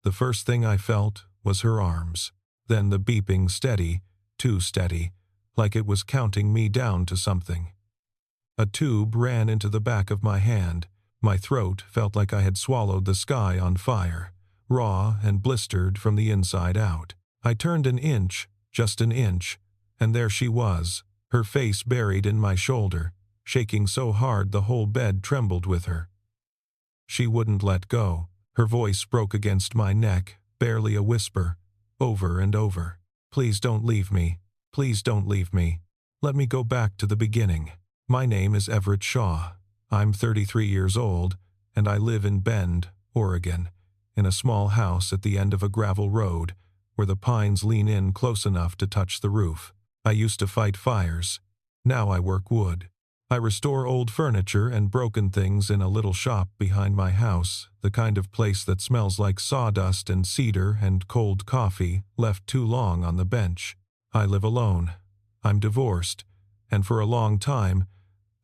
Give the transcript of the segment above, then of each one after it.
The first thing I felt was her arms, then the beeping steady, too steady, like it was counting me down to something. A tube ran into the back of my hand. My throat felt like I had swallowed the sky on fire, raw and blistered from the inside out. I turned an inch, just an inch, and there she was, her face buried in my shoulder, shaking so hard the whole bed trembled with her. She wouldn't let go. Her voice broke against my neck, barely a whisper, over and over. Please don't leave me. Please don't leave me. Let me go back to the beginning. My name is Everett Shaw. I'm 33 years old, and I live in Bend, Oregon, in a small house at the end of a gravel road where the pines lean in close enough to touch the roof. I used to fight fires. Now I work wood. I restore old furniture and broken things in a little shop behind my house, the kind of place that smells like sawdust and cedar and cold coffee left too long on the bench. I live alone. I'm divorced, and for a long time,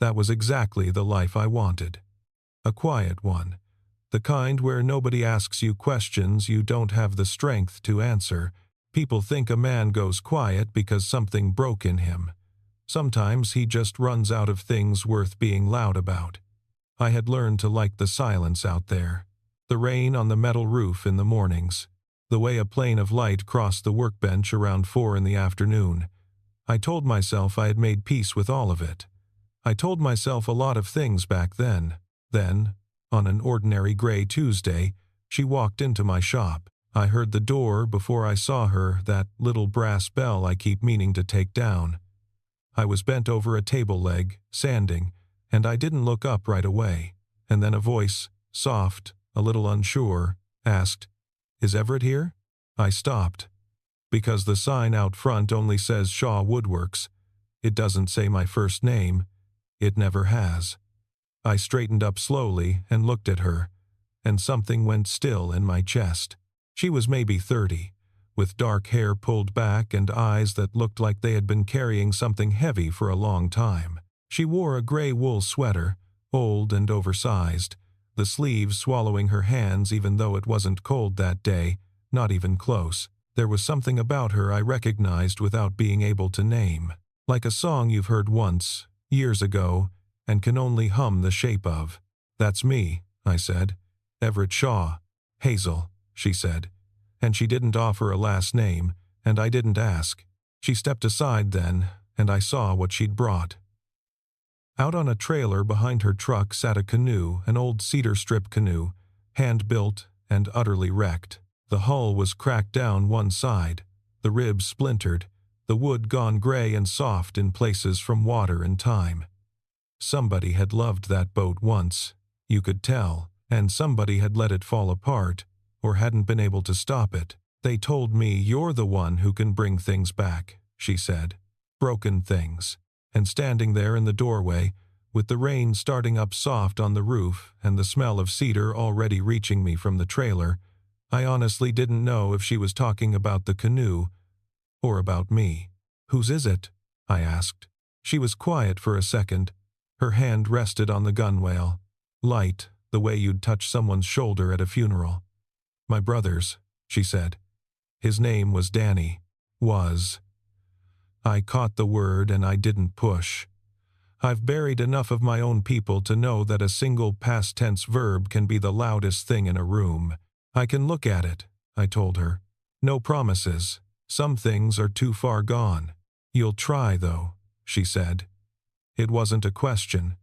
that was exactly the life I wanted. A quiet one. The kind where nobody asks you questions you don't have the strength to answer. People think a man goes quiet because something broke in him. Sometimes he just runs out of things worth being loud about. I had learned to like the silence out there. The rain on the metal roof in the mornings. The way a plane of light crossed the workbench around 4 in the afternoon. I told myself I had made peace with all of it. I told myself a lot of things back then. Then, on an ordinary gray Tuesday, she walked into my shop. I heard the door before I saw her, that little brass bell I keep meaning to take down. I was bent over a table leg, sanding, and I didn't look up right away. And then a voice, soft, a little unsure, asked, "Is Everett here?" I stopped. Because the sign out front only says Shaw Woodworks. It doesn't say my first name. It never has. I straightened up slowly and looked at her, and something went still in my chest. She was maybe 30. With dark hair pulled back and eyes that looked like they had been carrying something heavy for a long time. She wore a gray wool sweater, old and oversized, the sleeves swallowing her hands even though it wasn't cold that day, not even close. There was something about her I recognized without being able to name. Like a song you've heard once, years ago, and can only hum the shape of. "That's me," I said. "Everett Shaw." "Hazel," she said. And she didn't offer a last name, and I didn't ask. She stepped aside then, and I saw what she'd brought. Out on a trailer behind her truck sat a canoe, an old cedar strip canoe, hand-built and utterly wrecked. The hull was cracked down one side, the ribs splintered, the wood gone gray and soft in places from water and time. Somebody had loved that boat once, you could tell, and somebody had let it fall apart, or hadn't been able to stop it. "They told me you're the one who can bring things back," she said. "Broken things." And standing there in the doorway, with the rain starting up soft on the roof and the smell of cedar already reaching me from the trailer, I honestly didn't know if she was talking about the canoe or about me. "Whose is it?" I asked. She was quiet for a second. Her hand rested on the gunwale, light, the way you'd touch someone's shoulder at a funeral. "My brother's," she said. "His name was Danny. Was." I caught the word and I didn't push. I've buried enough of my own people to know that a single past tense verb can be the loudest thing in a room. "I can look at it," I told her. "No promises. Some things are too far gone." "You'll try, though," she said. It wasn't a question.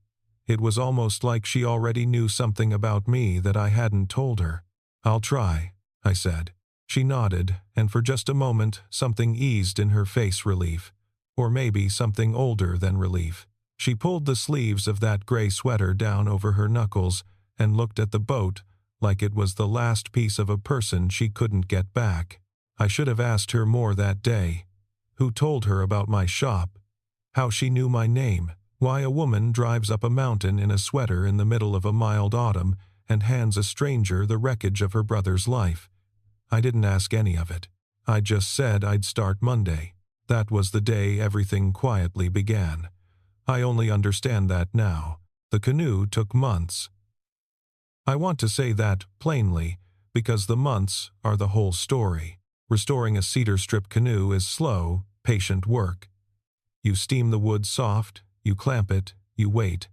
It was almost like she already knew something about me that I hadn't told her. "I'll try," I said. She nodded, and for just a moment something eased in her face, relief. Or maybe something older than relief. She pulled the sleeves of that gray sweater down over her knuckles and looked at the boat like it was the last piece of a person she couldn't get back. I should have asked her more that day. Who told her about my shop? How she knew my name? Why a woman drives up a mountain in a sweater in the middle of a mild autumn and hands a stranger the wreckage of her brother's life? I didn't ask any of it. I just said I'd start Monday. That was the day everything quietly began. I only understand that now. The canoe took months. I want to say that plainly, because the months are the whole story. Restoring a cedar strip canoe is slow, patient work. You steam the wood soft, you clamp it, you wait.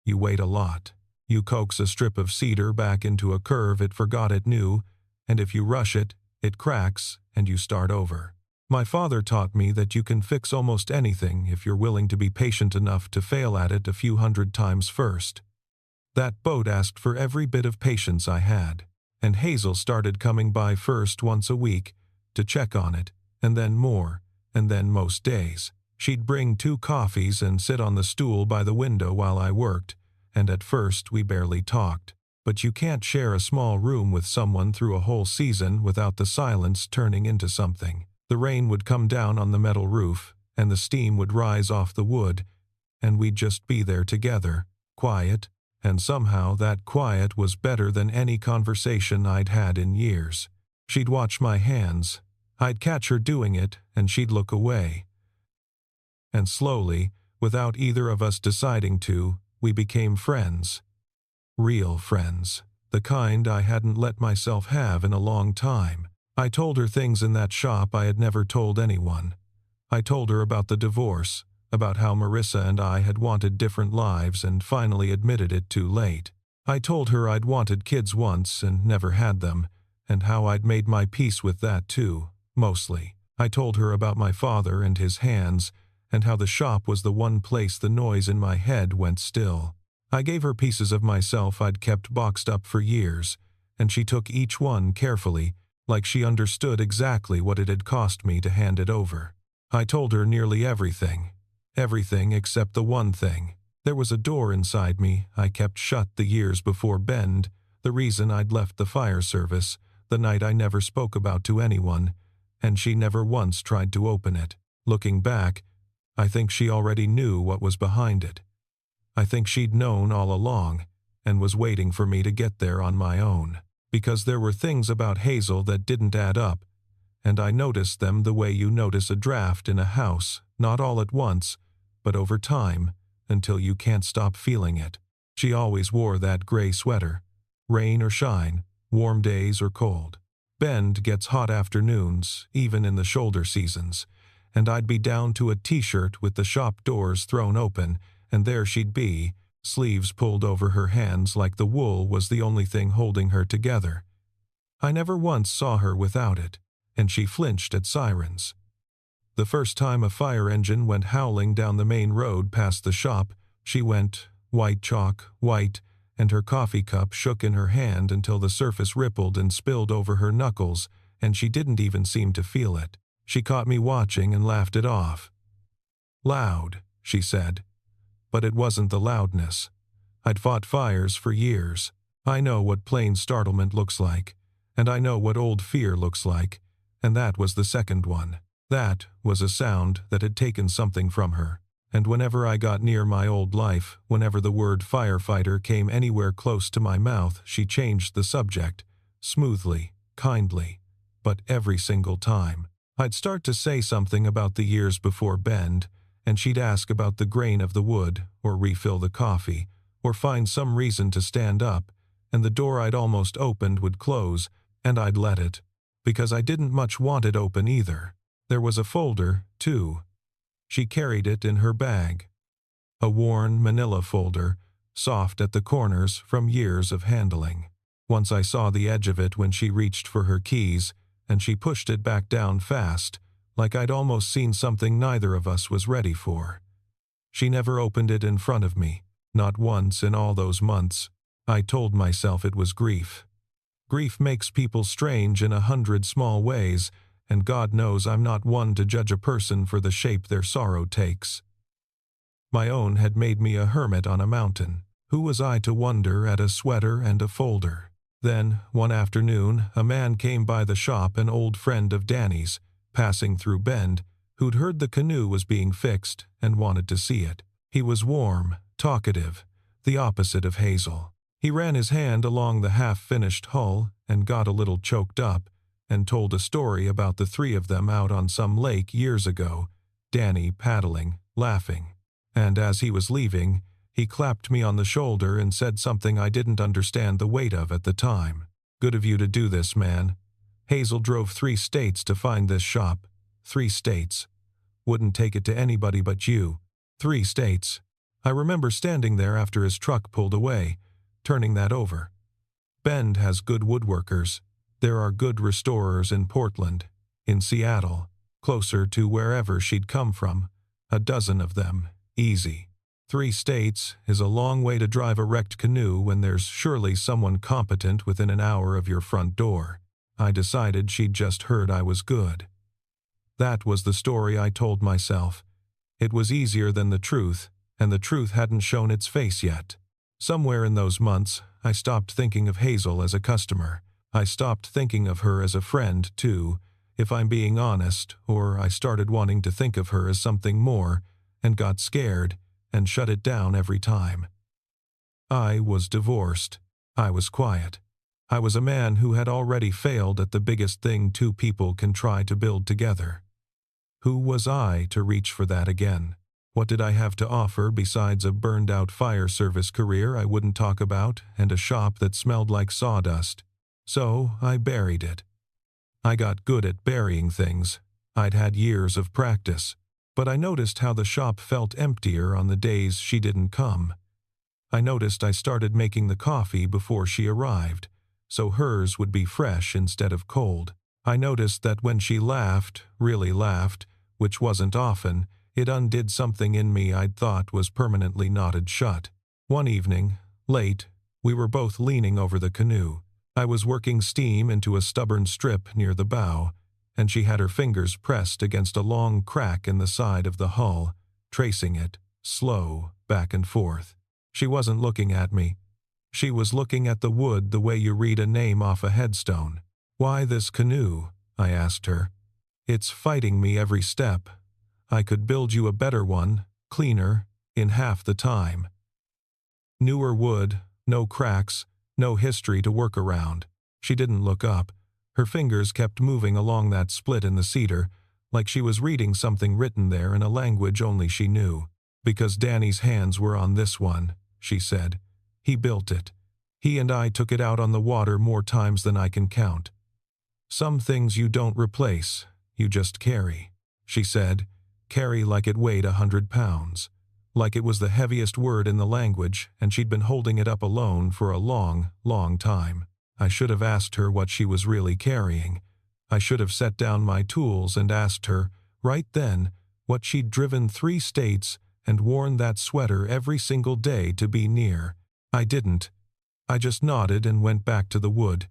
You wait a lot. You coax a strip of cedar back into a curve it forgot it knew, and if you rush it, it cracks, and you start over. My father taught me that you can fix almost anything if you're willing to be patient enough to fail at it a few hundred times first. That boat asked for every bit of patience I had, and Hazel started coming by first once a week to check on it, and then more, and then most days. She'd bring 2 coffees and sit on the stool by the window while I worked, and at first we barely talked. But you can't share a small room with someone through a whole season without the silence turning into something. The rain would come down on the metal roof, and the steam would rise off the wood, and we'd just be there together, quiet, and somehow that quiet was better than any conversation I'd had in years. She'd watch my hands. I'd catch her doing it, and she'd look away. And slowly, without either of us deciding to, we became friends. Real friends. The kind I hadn't let myself have in a long time. I told her things in that shop I had never told anyone. I told her about the divorce, about how Marissa and I had wanted different lives and finally admitted it too late. I told her I'd wanted kids once and never had them, and how I'd made my peace with that too, mostly. I told her about my father and his hands, and how the shop was the one place the noise in my head went still. I gave her pieces of myself I'd kept boxed up for years, and she took each one carefully, like she understood exactly what it had cost me to hand it over. I told her nearly everything except the one thing. There was a door inside me I kept shut the years before Bend, the reason I'd left the fire service, the night I never spoke about to anyone, and she never once tried to open it. Looking back, I think she already knew what was behind it. I think she'd known all along, and was waiting for me to get there on my own, because there were things about Hazel that didn't add up, and I noticed them the way you notice a draft in a house, not all at once, but over time, until you can't stop feeling it. She always wore that gray sweater, rain or shine, warm days or cold. Bend gets hot afternoons, even in the shoulder seasons, and I'd be down to a t-shirt with the shop doors thrown open, and there she'd be, sleeves pulled over her hands like the wool was the only thing holding her together. I never once saw her without it, and she flinched at sirens. The first time a fire engine went howling down the main road past the shop, she went, white chalk, white, and her coffee cup shook in her hand until the surface rippled and spilled over her knuckles, and she didn't even seem to feel it. She caught me watching and laughed it off. "Loud," she said. But it wasn't the loudness. I'd fought fires for years. I know what plain startlement looks like, and I know what old fear looks like, and that was the second one. That was a sound that had taken something from her, and whenever I got near my old life, whenever the word firefighter came anywhere close to my mouth, she changed the subject, smoothly, kindly, but every single time. I'd start to say something about the years before Bend, and she'd ask about the grain of the wood, or refill the coffee, or find some reason to stand up, and the door I'd almost opened would close, and I'd let it, because I didn't much want it open either. There was a folder, too. She carried it in her bag. A worn manila folder, soft at the corners from years of handling. Once I saw the edge of it when she reached for her keys, and she pushed it back down fast, like I'd almost seen something neither of us was ready for. She never opened it in front of me, not once in all those months. I told myself it was grief. Grief makes people strange in 100 small ways, and God knows I'm not one to judge a person for the shape their sorrow takes. My own had made me a hermit on a mountain. Who was I to wonder at a sweater and a folder? Then, one afternoon, a man came by the shop, an old friend of Danny's, passing through Bend, who'd heard the canoe was being fixed and wanted to see it. He was warm, talkative, the opposite of Hazel. He ran his hand along the half-finished hull and got a little choked up, and told a story about the 3 of them out on some lake years ago, Danny paddling, laughing. And as he was leaving, he clapped me on the shoulder and said something I didn't understand the weight of at the time. Good of you to do this, man. Hazel drove 3 states to find this shop. 3 states. Wouldn't take it to anybody but you. 3 states. I remember standing there after his truck pulled away, turning that over. Bend has good woodworkers. There are good restorers in Portland, in Seattle, closer to wherever she'd come from. A dozen of them, easy. 3 states is a long way to drive a wrecked canoe when there's surely someone competent within an hour of your front door. I decided she'd just heard I was good. That was the story I told myself. It was easier than the truth, and the truth hadn't shown its face yet. Somewhere in those months, I stopped thinking of Hazel as a customer. I stopped thinking of her as a friend, too, if I'm being honest, or I started wanting to think of her as something more, and got scared, and shut it down every time. I was divorced. I was quiet. I was a man who had already failed at the biggest thing 2 people can try to build together. Who was I to reach for that again? What did I have to offer besides a burned-out fire service career I wouldn't talk about and a shop that smelled like sawdust? So I buried it. I got good at burying things. I'd had years of practice. But I noticed how the shop felt emptier on the days she didn't come. I noticed I started making the coffee before she arrived, so hers would be fresh instead of cold. I noticed that when she laughed, really laughed, which wasn't often, it undid something in me I'd thought was permanently knotted shut. One evening, late, we were both leaning over the canoe. I was working steam into a stubborn strip near the bow, and she had her fingers pressed against a long crack in the side of the hull, tracing it, slow, back and forth. She wasn't looking at me. She was looking at the wood the way you read a name off a headstone. "Why this canoe?" I asked her. "It's fighting me every step. I could build you a better one, cleaner, in half the time. Newer wood, no cracks, no history to work around." She didn't look up. Her fingers kept moving along that split in the cedar, like she was reading something written there in a language only she knew. "Because Danny's hands were on this one," she said. "He built it. He and I took it out on the water more times than I can count. Some things you don't replace, you just carry," she said. Carry like it weighed 100 pounds. Like it was the heaviest word in the language, and she'd been holding it up alone for a long, long time. I should have asked her what she was really carrying. I should have set down my tools and asked her, right then, what she'd driven 3 states and worn that sweater every single day to be near. I didn't. I just nodded and went back to the wood,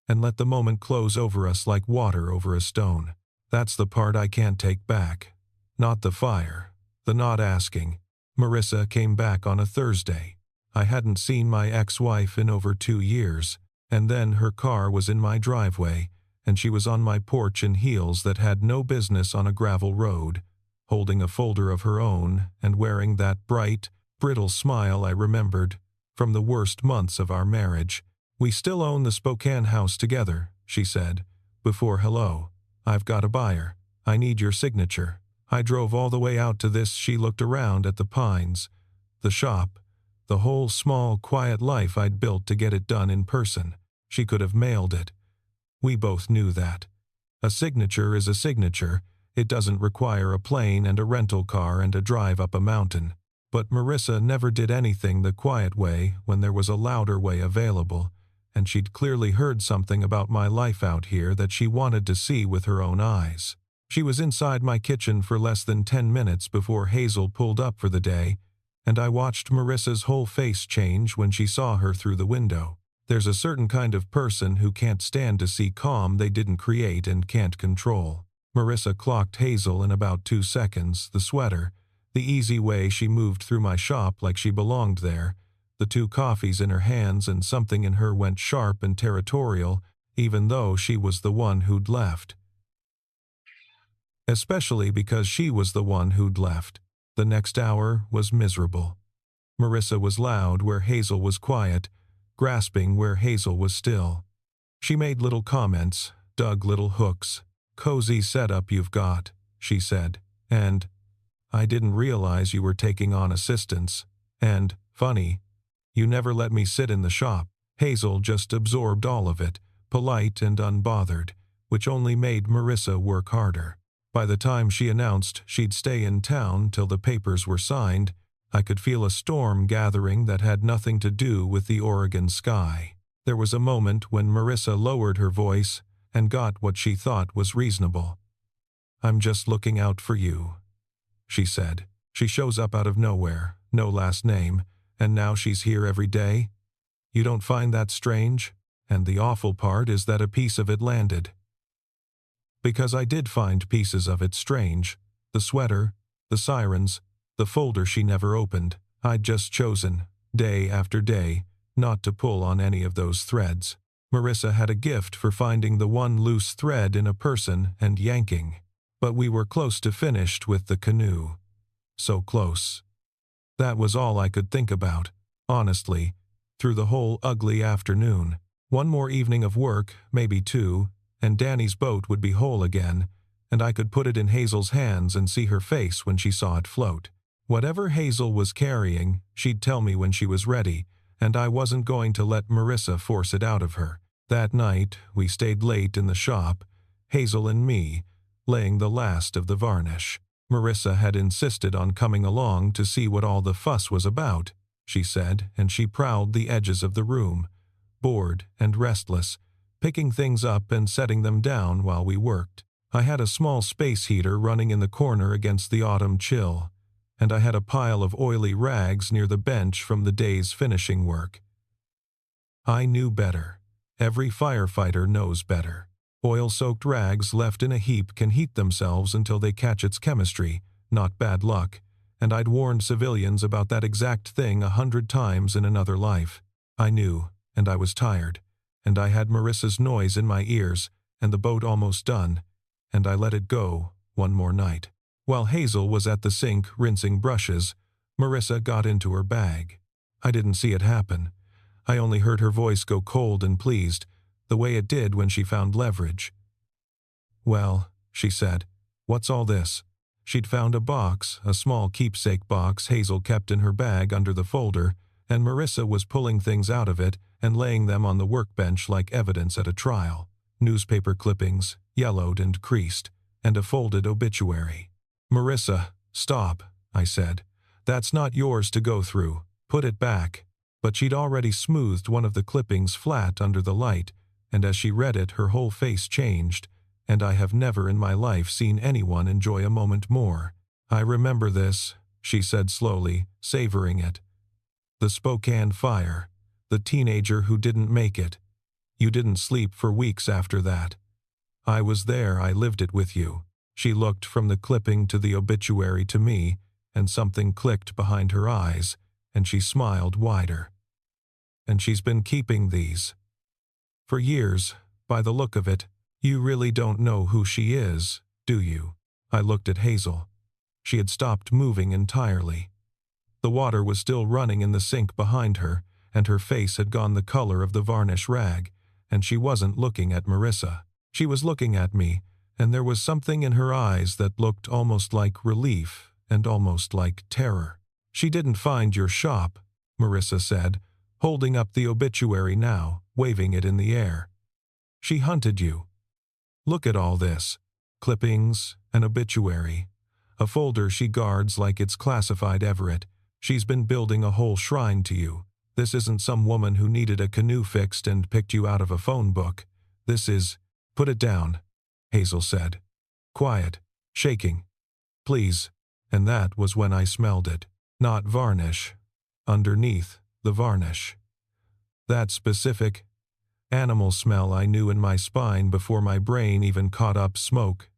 and let the moment close over us like water over a stone. That's the part I can't take back. Not the fire, the not asking. Marissa came back on a Thursday. I hadn't seen my ex-wife in over 2 years, and then her car was in my driveway, and she was on my porch in heels that had no business on a gravel road, holding a folder of her own and wearing that bright, brittle smile I remembered from the worst months of our marriage. "We still own the Spokane house together," she said. "Before hello. I've got a buyer. I need your signature." I drove all the way out to this. She looked around at the pines, the shop, the whole small, quiet life I'd built to get it done in person. She could have mailed it. We both knew that. A signature is a signature. It doesn't require a plane and a rental car and a drive up a mountain. But Marissa never did anything the quiet way when there was a louder way available, and she'd clearly heard something about my life out here that she wanted to see with her own eyes. She was inside my kitchen for less than 10 minutes before Hazel pulled up for the day, and I watched Marissa's whole face change when she saw her through the window. There's a certain kind of person who can't stand to see calm they didn't create and can't control. Marissa clocked Hazel in about 2 seconds, the sweater, the easy way she moved through my shop like she belonged there, the 2 coffees in her hands, and something in her went sharp and territorial, even though she was the one who'd left. Especially because she was the one who'd left. The next hour was miserable. Marissa was loud where Hazel was quiet, grasping where Hazel was still. She made little comments, dug little hooks. "Cozy setup you've got," she said, and, "I didn't realize you were taking on assistants," and, "Funny, you never let me sit in the shop." Hazel just absorbed all of it, polite and unbothered, which only made Marissa work harder. By the time she announced she'd stay in town till the papers were signed, I could feel a storm gathering that had nothing to do with the Oregon sky. There was a moment when Marissa lowered her voice and got what she thought was reasonable. "I'm just looking out for you," she said. "She shows up out of nowhere, no last name, and now she's here every day. You don't find that strange? And the awful part is that a piece of it landed." Because I did find pieces of it strange. The sweater, the sirens, the folder she never opened. I'd just chosen, day after day, not to pull on any of those threads. Marissa had a gift for finding the one loose thread in a person and yanking. But we were close to finished with the canoe. So close. That was all I could think about, honestly, through the whole ugly afternoon. One more evening of work, maybe two, and Danny's boat would be whole again, and I could put it in Hazel's hands and see her face when she saw it float. Whatever Hazel was carrying, she'd tell me when she was ready, and I wasn't going to let Marissa force it out of her. That night, we stayed late in the shop, Hazel and me, laying the last of the varnish. Marissa had insisted on coming along to see what all the fuss was about, she said, and she prowled the edges of the room, bored and restless, picking things up and setting them down while we worked. I had a small space heater running in the corner against the autumn chill, and I had a pile of oily rags near the bench from the day's finishing work. I knew better. Every firefighter knows better. Oil-soaked rags left in a heap can heat themselves until they catch its chemistry, not bad luck, and I'd warned civilians about that exact thing 100 times in another life. I knew, and I was tired, and I had Marissa's noise in my ears, and the boat almost done, and I let it go one more night. While Hazel was at the sink rinsing brushes, Marissa got into her bag. I didn't see it happen. I only heard her voice go cold and pleased, the way it did when she found leverage. "Well," she said, "what's all this?" She'd found a box, a small keepsake box Hazel kept in her bag under the folder, and Marissa was pulling things out of it and laying them on the workbench like evidence at a trial. Newspaper clippings, yellowed and creased, and a folded obituary. "Marissa, stop," I said. "That's not yours to go through. Put it back." But she'd already smoothed one of the clippings flat under the light, and as she read it her whole face changed, and I have never in my life seen anyone enjoy a moment more. "I remember this," she said slowly, savoring it. "The Spokane fire. The teenager who didn't make it. You didn't sleep for weeks after that. I was there, I lived it with you." She looked from the clipping to the obituary to me, and something clicked behind her eyes, and she smiled wider. "And she's been keeping these for years, by the look of it. You really don't know who she is, do you?" I looked at Hazel. She had stopped moving entirely. The water was still running in the sink behind her, and her face had gone the color of the varnish rag, and she wasn't looking at Marissa. She was looking at me, and there was something in her eyes that looked almost like relief and almost like terror. "She didn't find your shop," Marissa said, holding up the obituary now, waving it in the air. "She hunted you. Look at all this. Clippings, an obituary, a folder she guards like it's classified Everett. She's been building a whole shrine to you. This isn't some woman who needed a canoe fixed and picked you out of a phone book. This is—" "Put it down," Hazel said. Quiet, shaking. "Please." And that was when I smelled it. Not varnish. Underneath the varnish. That specific animal smell I knew in my spine before my brain even caught up smoke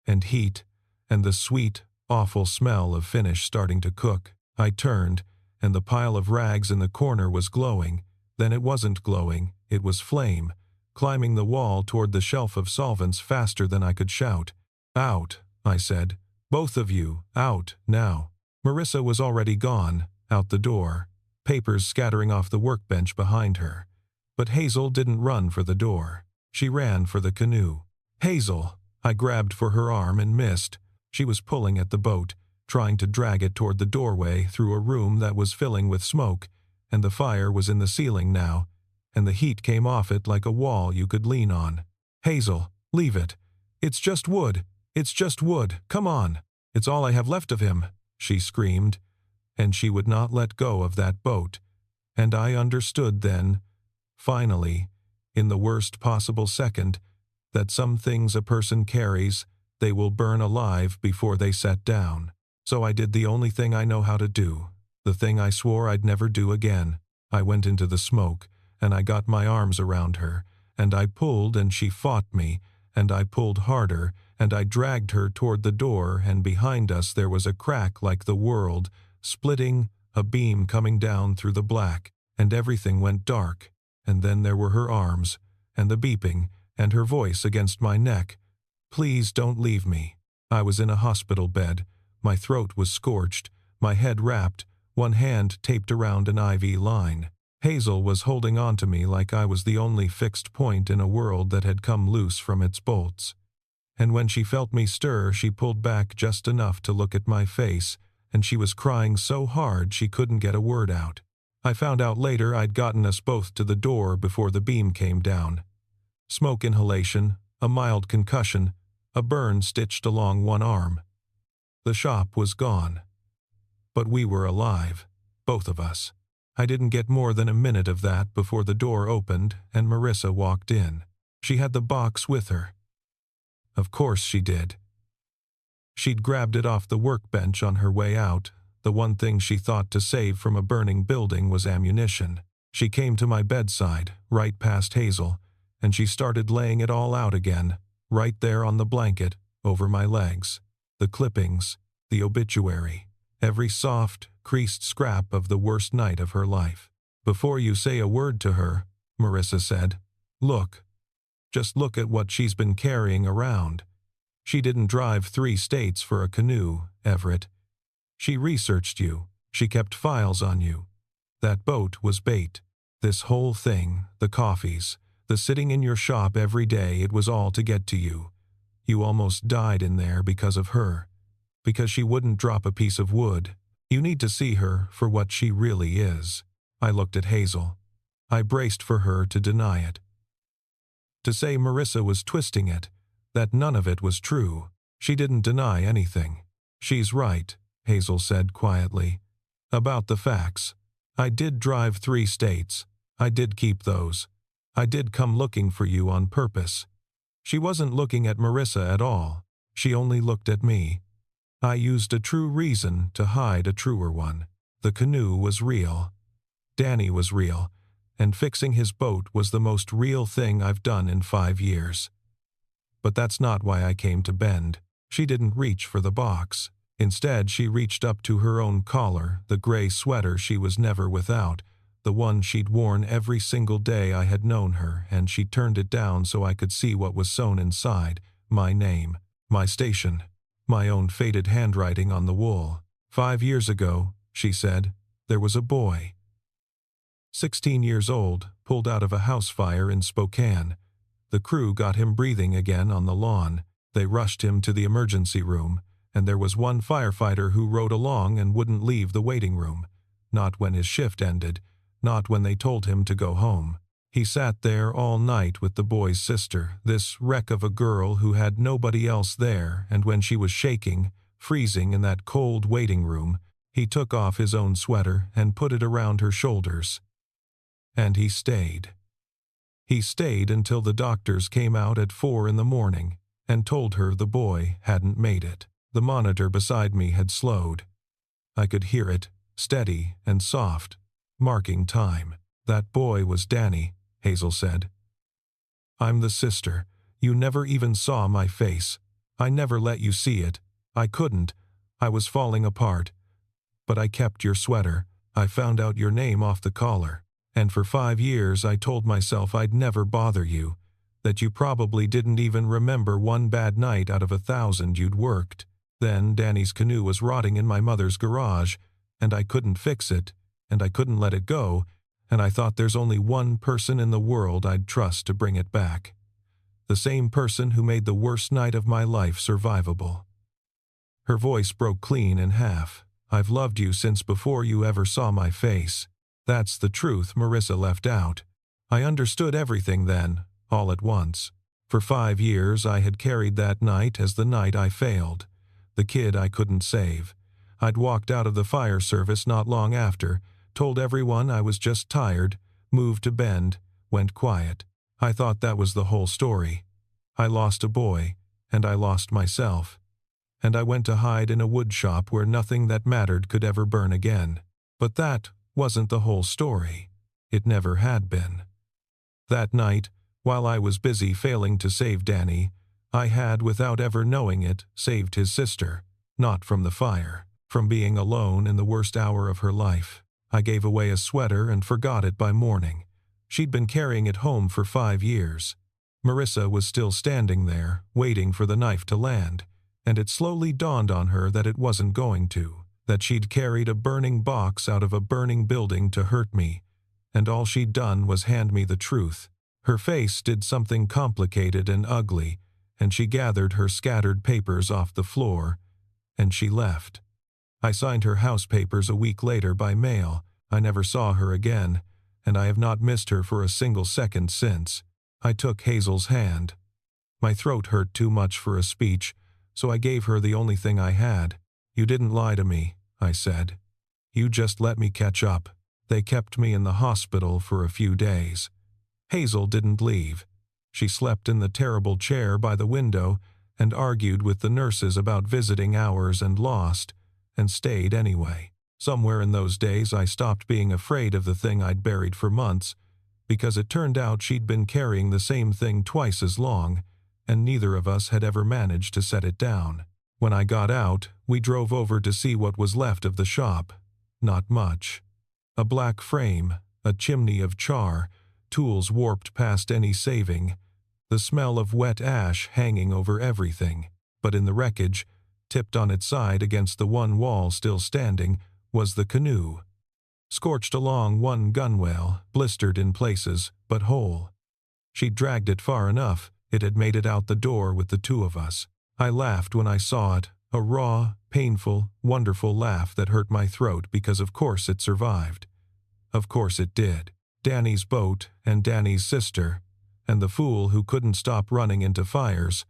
and heat and the sweet, awful smell of finish starting to cook. I turned, and the pile of rags in the corner was glowing. Then it wasn't glowing, it was flame, climbing the wall toward the shelf of solvents faster than I could shout. "Out," I said. "Both of you, out, now." Marissa was already gone, out the door, papers scattering off the workbench behind her. But Hazel didn't run for the door. She ran for the canoe. "Hazel!" I grabbed for her arm and missed. She was pulling at the boat, trying to drag it toward the doorway through a room that was filling with smoke, and the fire was in the ceiling now, and the heat came off it like a wall you could lean on. "Hazel, leave it. It's just wood. It's just wood. Come on. It's all I have left of him," she screamed, and she would not let go of that boat. And I understood then, finally, in the worst possible second, that some things a person carries, they will burn alive before they set down. So I did the only thing I know how to do, the thing I swore I'd never do again. I went into the smoke, and I got my arms around her, and I pulled and she fought me, and I pulled harder, and I dragged her toward the door, and behind us there was a crack like the world, splitting, a beam coming down through the black, and everything went dark, and then there were her arms, and the beeping, and her voice against my neck. "Please don't leave me." I was in a hospital bed. My throat was scorched, my head wrapped, one hand taped around an IV line. Hazel was holding on to me like I was the only fixed point in a world that had come loose from its bolts. And when she felt me stir, she pulled back just enough to look at my face, and she was crying so hard she couldn't get a word out. I found out later I'd gotten us both to the door before the beam came down. Smoke inhalation, a mild concussion, a burn stitched along one arm. The shop was gone. But we were alive, both of us. I didn't get more than a minute of that before the door opened and Marissa walked in. She had the box with her. Of course she did. She'd grabbed it off the workbench on her way out. The one thing she thought to save from a burning building was ammunition. She came to my bedside, right past Hazel, and she started laying it all out again, right there on the blanket, over my legs. The clippings, the obituary, every soft, creased scrap of the worst night of her life. "Before you say a word to her," Marissa said, "look. Just look at what she's been carrying around. She didn't drive 3 states for a canoe, Everett. She researched you. She kept files on you. That boat was bait. This whole thing, the coffees, the sitting in your shop every day, it was all to get to you. You almost died in there because of her. Because she wouldn't drop a piece of wood. You need to see her for what she really is." I looked at Hazel. I braced for her to deny it. To say Marissa was twisting it, that none of it was true. She didn't deny anything. "She's right," Hazel said quietly. "About the facts. I did drive 3 states. I did keep those. I did come looking for you on purpose." She wasn't looking at Marissa at all. She only looked at me. I used a true reason to hide a truer one. The canoe was real. Danny was real. And fixing his boat was the most real thing I've done in 5 years. But that's not why I came to Bend. She didn't reach for the box. Instead, she reached up to her own collar, the gray sweater she was never without, the one she'd worn every single day I had known her, and she turned it down so I could see what was sewn inside, my name, my station, my own faded handwriting on the wool. 5 years ago, she said, there was a boy. 16 years old, pulled out of a house fire in Spokane. The crew got him breathing again on the lawn. They rushed him to the emergency room, and there was one firefighter who rode along and wouldn't leave the waiting room. Not when his shift ended, not when they told him to go home. He sat there all night with the boy's sister, this wreck of a girl who had nobody else there, and when she was shaking, freezing in that cold waiting room, he took off his own sweater and put it around her shoulders. And he stayed. He stayed until the doctors came out at 4 a.m. and told her the boy hadn't made it. The monitor beside me had slowed. I could hear it, steady and soft, marking time. "That boy was Danny," Hazel said. "I'm the sister. You never even saw my face. I never let you see it. I couldn't. I was falling apart. But I kept your sweater. I found out your name off the collar. And for 5 years I told myself I'd never bother you, that you probably didn't even remember one bad night out of 1,000 you'd worked. Then Danny's canoe was rotting in my mother's garage, and I couldn't fix it, and I couldn't let it go, and I thought there's only one person in the world I'd trust to bring it back. The same person who made the worst night of my life survivable." Her voice broke clean in half. "I've loved you since before you ever saw my face. That's the truth Marissa left out. I understood everything then, all at once. For 5 years I had carried that night as the night I failed, the kid I couldn't save. I'd walked out of the fire service not long after, told everyone I was just tired, moved to Bend, went quiet. I thought that was the whole story. I lost a boy, and I lost myself. And I went to hide in a wood shop where nothing that mattered could ever burn again. But that wasn't the whole story. It never had been. That night, while I was busy failing to save Danny, I had, without ever knowing it, saved his sister, not from the fire, from being alone in the worst hour of her life. I gave away a sweater and forgot it by morning. She'd been carrying it home for 5 years. Marissa was still standing there, waiting for the knife to land, and it slowly dawned on her that it wasn't going to, that she'd carried a burning box out of a burning building to hurt me, and all she'd done was hand me the truth. Her face did something complicated and ugly, and she gathered her scattered papers off the floor, and she left. I signed her house papers a week later by mail. I never saw her again, and I have not missed her for a single second since. I took Hazel's hand. My throat hurt too much for a speech, so I gave her the only thing I had. "You didn't lie to me," I said. "You just let me catch up." They kept me in the hospital for a few days. Hazel didn't leave. She slept in the terrible chair by the window and argued with the nurses about visiting hours and lost, and stayed anyway. Somewhere in those days I stopped being afraid of the thing I'd buried for months, because it turned out she'd been carrying the same thing twice as long, and neither of us had ever managed to set it down. When I got out, we drove over to see what was left of the shop. Not much. A black frame, a chimney of char, tools warped past any saving, the smell of wet ash hanging over everything. But in the wreckage, tipped on its side against the one wall still standing, was the canoe. Scorched along one gunwale, blistered in places, but whole. She'd dragged it far enough, it had made it out the door with the two of us. I laughed when I saw it, a raw, painful, wonderful laugh that hurt my throat because of course it survived. Of course it did. Danny's boat, and Danny's sister, and the fool who couldn't stop running into fires.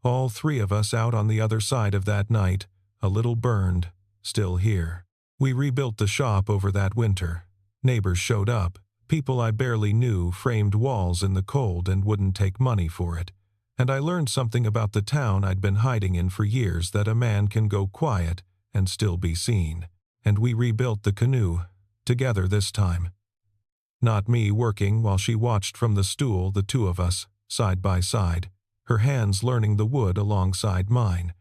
All 3 of us out on the other side of that night, a little burned, still here. We rebuilt the shop over that winter. Neighbors showed up. People I barely knew framed walls in the cold and wouldn't take money for it. And I learned something about the town I'd been hiding in for years, that a man can go quiet and still be seen. And we rebuilt the canoe, together this time. Not me working while she watched from the stool, the two of us, side by side, her hands learning the wood alongside mine.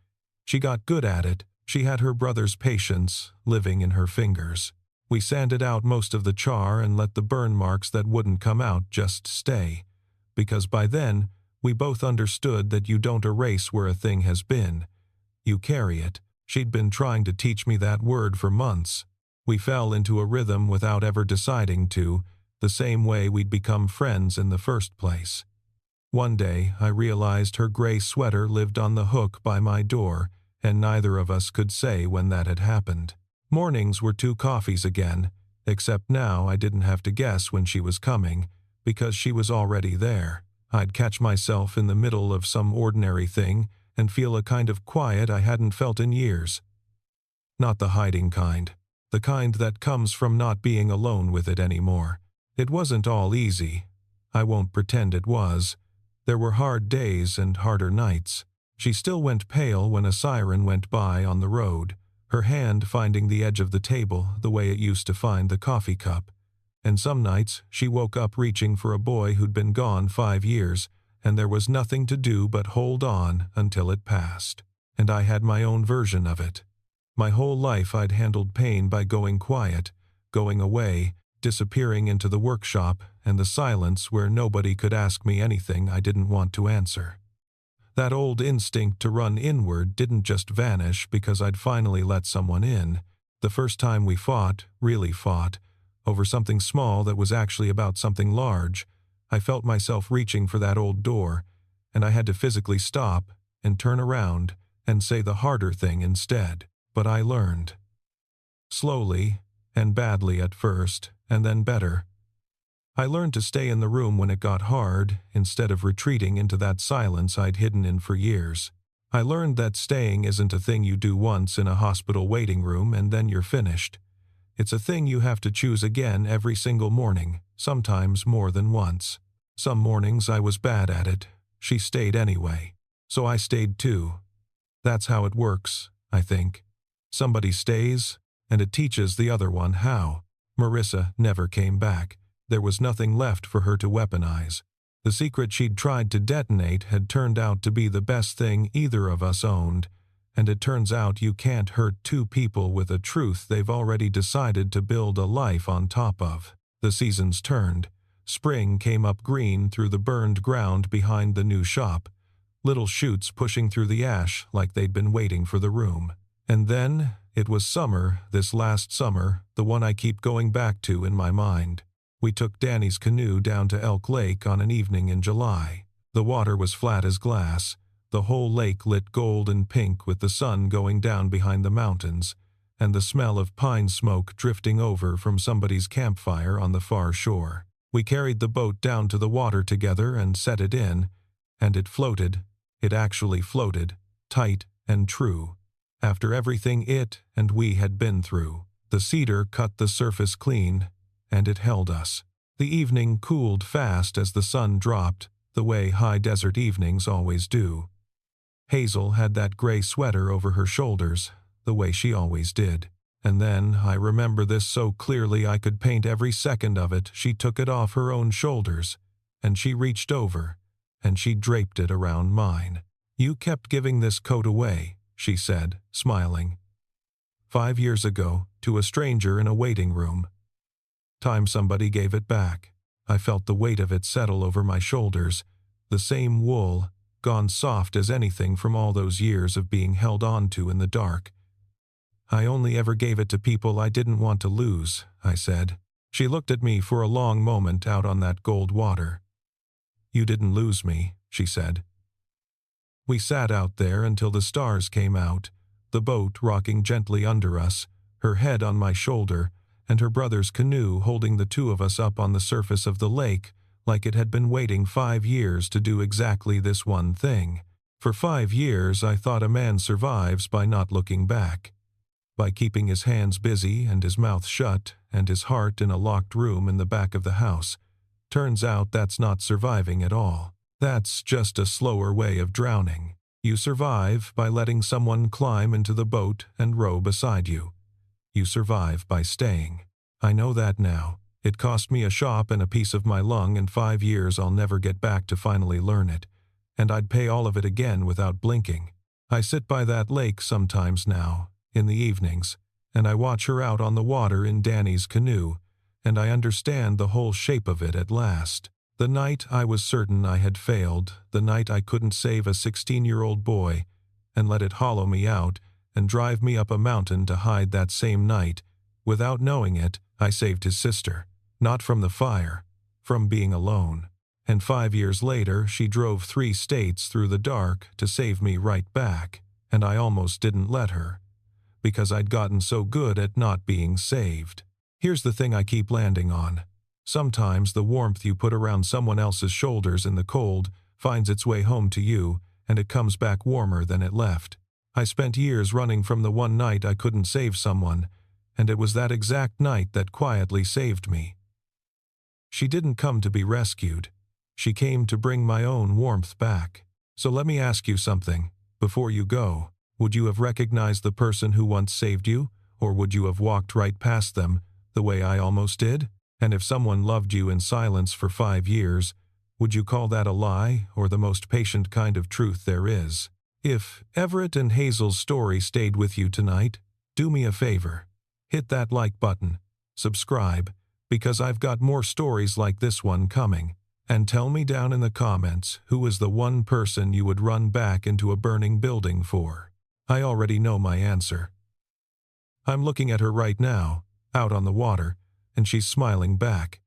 She got good at it. She had her brother's patience living in her fingers. We sanded out most of the char and let the burn marks that wouldn't come out just stay, because by then we both understood that you don't erase where a thing has been. You carry it. She'd been trying to teach me that word for months. We fell into a rhythm without ever deciding to, the same way we'd become friends in the first place. One day I realized her gray sweater lived on the hook by my door, and neither of us could say when that had happened. Mornings were 2 coffees again, except now I didn't have to guess when she was coming, because she was already there. I'd catch myself in the middle of some ordinary thing and feel a kind of quiet I hadn't felt in years. Not the hiding kind, the kind that comes from not being alone with it anymore. It wasn't all easy. I won't pretend it was. There were hard days and harder nights. She still went pale when a siren went by on the road, her hand finding the edge of the table the way it used to find the coffee cup. And some nights she woke up reaching for a boy who'd been gone 5 years, and there was nothing to do but hold on until it passed. And I had my own version of it. My whole life I'd handled pain by going quiet, going away, disappearing into the workshop and the silence where nobody could ask me anything I didn't want to answer. That old instinct to run inward didn't just vanish because I'd finally let someone in. The first time we fought, really fought, over something small that was actually about something large, I felt myself reaching for that old door, and I had to physically stop and turn around and say the harder thing instead. But I learned. Slowly, and badly at first, and then better. I learned to stay in the room when it got hard, instead of retreating into that silence I'd hidden in for years. I learned that staying isn't a thing you do once in a hospital waiting room and then you're finished. It's a thing you have to choose again every single morning, sometimes more than once. Some mornings I was bad at it. She stayed anyway. So I stayed too. That's how it works, I think. Somebody stays, and it teaches the other one how. Marissa never came back. There was nothing left for her to weaponize. The secret she'd tried to detonate had turned out to be the best thing either of us owned, and it turns out you can't hurt two people with a truth they've already decided to build a life on top of. The seasons turned. Spring came up green through the burned ground behind the new shop, little shoots pushing through the ash like they'd been waiting for the room. And then it was summer, this last summer, the one I keep going back to in my mind. We took Danny's canoe down to Elk Lake on an evening in July. The water was flat as glass, the whole lake lit gold and pink with the sun going down behind the mountains, and the smell of pine smoke drifting over from somebody's campfire on the far shore. We carried the boat down to the water together and set it in, and it floated. It actually floated, tight and true. After everything it and we had been through, the cedar cut the surface clean, and it held us. The evening cooled fast as the sun dropped, the way high desert evenings always do. Hazel had that gray sweater over her shoulders, the way she always did. And then, I remember this so clearly I could paint every second of it, she took it off her own shoulders, and she reached over, and she draped it around mine. "You kept giving this coat away," she said, smiling. 5 years ago, to a stranger in a waiting room. Time somebody gave it back. I felt the weight of it settle over my shoulders, the same wool, gone soft as anything from all those years of being held on to in the dark. "I only ever gave it to people I didn't want to lose," I said. She looked at me for a long moment out on that gold water. "You didn't lose me," she said. We sat out there until the stars came out, the boat rocking gently under us, her head on my shoulder, and her brother's canoe holding the two of us up on the surface of the lake like it had been waiting 5 years to do exactly this one thing. For 5 years I thought a man survives by not looking back, by keeping his hands busy and his mouth shut and his heart in a locked room in the back of the house. Turns out that's not surviving at all. That's just a slower way of drowning. You survive by letting someone climb into the boat and row beside you. You survive by staying. I know that now. It cost me a shop and a piece of my lung, and 5 years I'll never get back to finally learn it. And I'd pay all of it again without blinking. I sit by that lake sometimes now, in the evenings, and I watch her out on the water in Danny's canoe, and I understand the whole shape of it at last. The night I was certain I had failed, the night I couldn't save a 16-year-old boy, and let it hollow me out and drive me up a mountain to hide that same night. Without knowing it, I saved his sister. Not from the fire, from being alone. And 5 years later, she drove 3 states through the dark to save me right back, and I almost didn't let her, because I'd gotten so good at not being saved. Here's the thing I keep landing on. Sometimes the warmth you put around someone else's shoulders in the cold finds its way home to you, and it comes back warmer than it left. I spent years running from the one night I couldn't save someone, and it was that exact night that quietly saved me. She didn't come to be rescued. She came to bring my own warmth back. So let me ask you something. Before you go, would you have recognized the person who once saved you, or would you have walked right past them, the way I almost did? And if someone loved you in silence for 5 years, would you call that a lie, or the most patient kind of truth there is? If Everett and Hazel's story stayed with you tonight, do me a favor. Hit that like button, subscribe, because I've got more stories like this one coming, and tell me down in the comments who is the one person you would run back into a burning building for. I already know my answer. I'm looking at her right now, out on the water, and she's smiling back.